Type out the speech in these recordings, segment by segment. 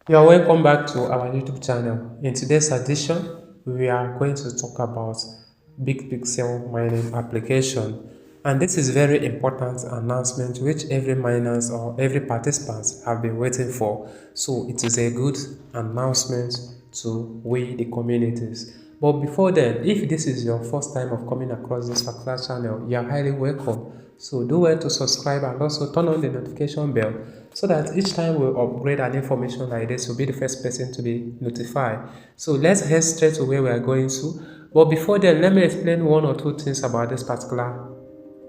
You are welcome back to our YouTube channel. In today's edition, we are going to talk about Bitpexl mining application. And this is very important announcement which every miners or every participants have been waiting for. So it is a good announcement to we the communities. But before then, if this is your first time of coming across this particular channel, you are highly welcome. So do well to subscribe and also turn on the notification bell so that each time we upgrade an information like this, you'll be the first person to be notified. So let's head straight to where we are going to. But before then, let me explain one or two things about this particular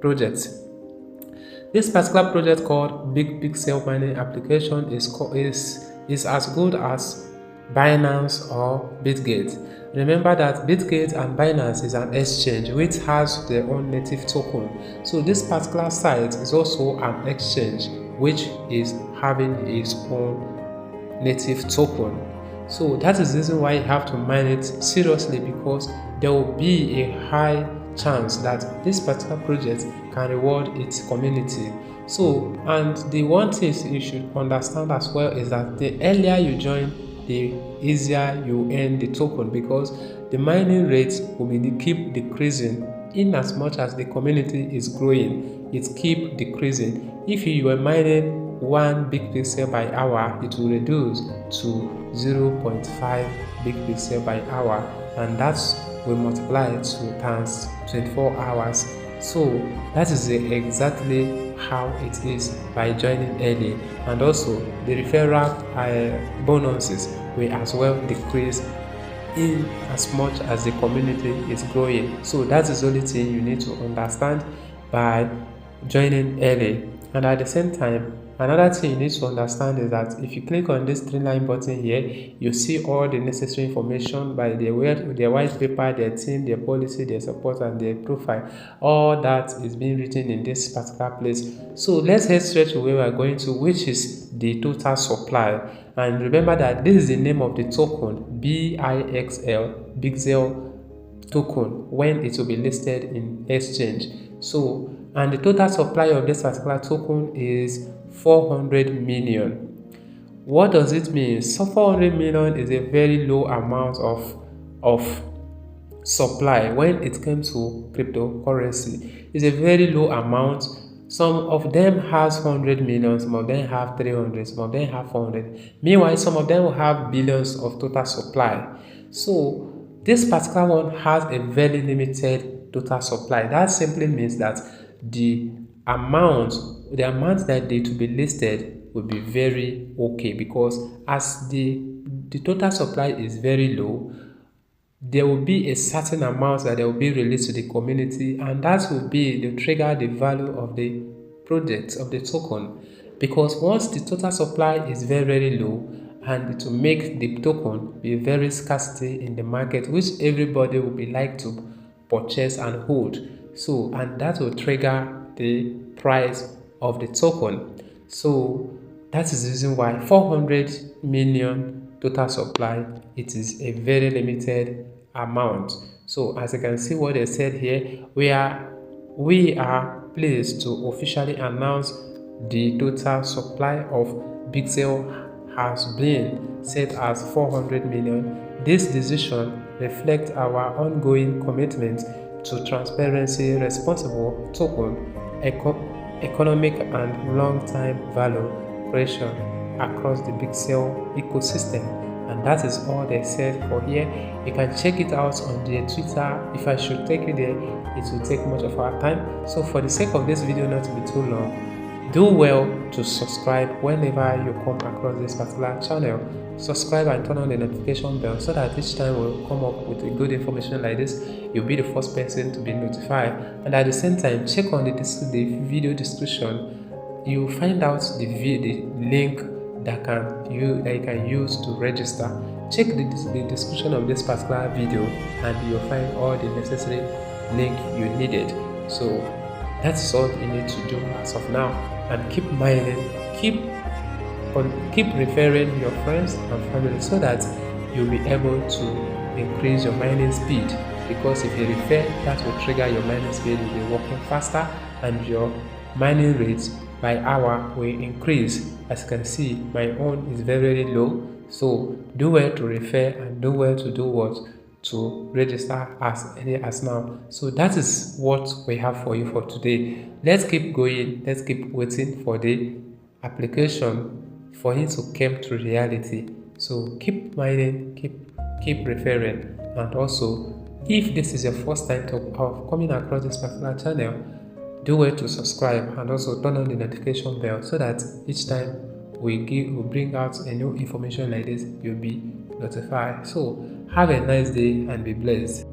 project. This particular project called Bitpexl mining application is as good as Binance or Bitgate. Remember that Bitgate and Binance is an exchange which has their own native token. So this particular site is also an exchange which is having its own native token. So that is the reason why you have to mine it seriously, because there will be a high chance that this particular project can reward its community. So, and the one thing you should understand as well is that the earlier you join, the easier you earn the token, because the mining rate will keep decreasing in as much as the community is growing. It keep decreasing. If you were mining 1 Bitpexl by hour, it will reduce to 0.5 Bitpexl by hour, and that's will multiply to times 24 hours. So that is exactly how it is by joining early. And also the referral bonuses will as well decrease in as much as the community is growing. So that is the only thing you need to understand by joining early. And at the same time, another thing you need to understand is that if you click on this 3-line button here, you see all the necessary information by their white paper, their team, their policy, their support, and their profile. All that is being written in this particular place. So let's head straight to where we are going to, which is the total supply. And remember that this is the name of the token, Bitpexl token, when it will be listed in exchange. So, and the total supply of this particular token is 400 million. What does it mean? So 400 million is a very low amount of supply when it comes to cryptocurrency. It's a very low amount. Some of them has 100 million, some of them have 300, some of them have 400. Meanwhile, some of them will have billions of total supply. So this particular one has a very limited total supply. That simply means that the amount that they to be listed will be very okay, because as the total supply is very low, there will be a certain amount that will be released to the community, and that will be the trigger the value of the project, of the token. Because once the total supply is very, very low, and it will make the token be very scarcity in the market, which everybody will be like to purchase and hold. So, and that will trigger the price of the token. So that is the reason why 400 million total supply, it is a very limited amount. So as you can see what they said here, we are pleased to officially announce the total supply of Bitpexl has been set as 400 million. This decision reflects our ongoing commitment to transparency, responsible token, economic and long-term value creation across the Bitpexl ecosystem. And that is all they said for here. You can check it out on their Twitter. If I should take you there, it will take much of our time. So for the sake of this video not to be too long, do well to subscribe whenever you come across this particular channel. Subscribe and turn on the notification bell so that each time we'll come up with a good information like this, you'll be the first person to be notified. And at the same time, check on the video description. You'll find out the link that you can use to register. Check the description of this particular video, and you'll find all the necessary link you needed. So that's all you need to do as of now, and keep mining, keep referring your friends and family so that you'll be able to increase your mining speed. Because if you refer, that will trigger your mining speed, will be working faster, and your mining rates by hour will increase. As you can see, my own is very, very low, So do well to refer and do well to do what? To register as early as now. So that is what we have for you for today. Let's keep going. Let's keep waiting for the application for it to come to reality. So keep mining, keep referring, and also if this is your first time of coming across this particular channel, do well to subscribe and also turn on the notification bell so that each time we bring out a new information like this, you'll be notified. So have a nice day and be blessed.